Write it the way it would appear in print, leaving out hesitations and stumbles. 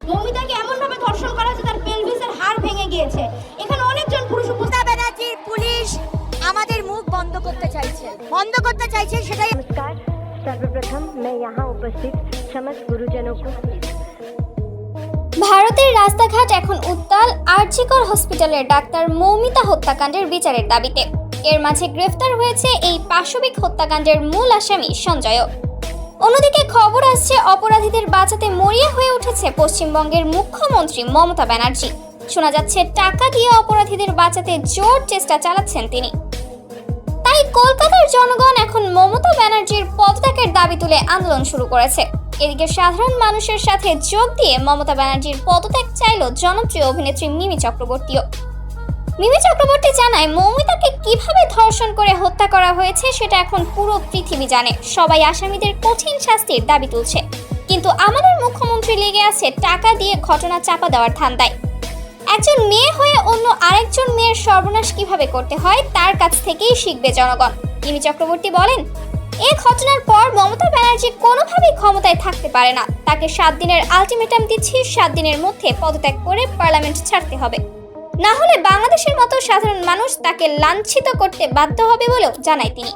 মৌমিতাকে এমন ভাবে ধর্ষণ করা হয়েছে তার পেলভিসের হাড় ভেঙে গিয়েছে। এখানে অনেকজন পুরুষ মমতা ব্যানার্জির পুলিশ আমাদের মুখ বন্ধ করতে চাইছে সেটাই। नमस्कार, सर्वप्रथम मैं यहाँ उपस्थित समस्त गुरुजनों को ভারতের রাস্তাঘাট এখন উত্তাল আরজিকর হসপিটালের ডাক্তার মৌমিতা হত্যাকাণ্ডের বিচারের দাবিতে। এর মাঝে গ্রেফতার হয়েছে এই পাশবিক হত্যাকাণ্ডের মূল আসামি সঞ্জয়ও। অন্যদিকে খবর আসছে অপরাধীদের বাঁচাতে মরিয়া হয়ে উঠেছে পশ্চিমবঙ্গের মুখ্যমন্ত্রী মমতা ব্যানার্জি। শোনা যাচ্ছে টাকা দিয়ে অপরাধীদের বাঁচাতে জোর চেষ্টা চালাচ্ছেন তিনি। তাই কলকাতার জনগণ এখন মমতা ব্যানার্জির পদত্যাগের দাবি তুলে আন্দোলন শুরু করেছে। এদিকে সাধারণ মানুষের সাথে যোগ দিয়ে মমতা ব্যানার্জির পদত্যাগ চাইল জনপ্রিয় অভিনেত্রী মিমি চক্রবর্তীও। মিমি চক্রবর্তী জানায়, মৌমিতাকে কিভাবে ধর্ষণ করে হত্যা করা হয়েছে সেটা এখন পুরো পৃথিবী জানে। সবাই আসামিদের কঠিন শাস্তির দাবি তুলছে, কিন্তু আমাদের মুখ্যমন্ত্রী লেগে আছে টাকা দিয়ে ঘটনা চাপা দেওয়ার ধান্দায়। একজন মেয়ে হয়ে অন্য আরেকজন মেয়ের সর্বনাশ কিভাবে করতে হয় তার কাছ থেকেই শিখবে জনগণ। মিমি চক্রবর্তী বলেন, এ ঘটনার পর মমতা ব্যানার্জি কোনোভাবেই ক্ষমতায় থাকতে পারে না। তাকে 7 দিনের আলটিমেটাম দিচ্ছি, 7 দিনের মধ্যে পদত্যাগ করে পার্লামেন্ট ছাড়তে হবে, না হলে বাংলাদেশের মতো সাধারণ মানুষ তাকে লাঞ্ছিত করতে বাধ্য হবে বলেও জানায় তিনি।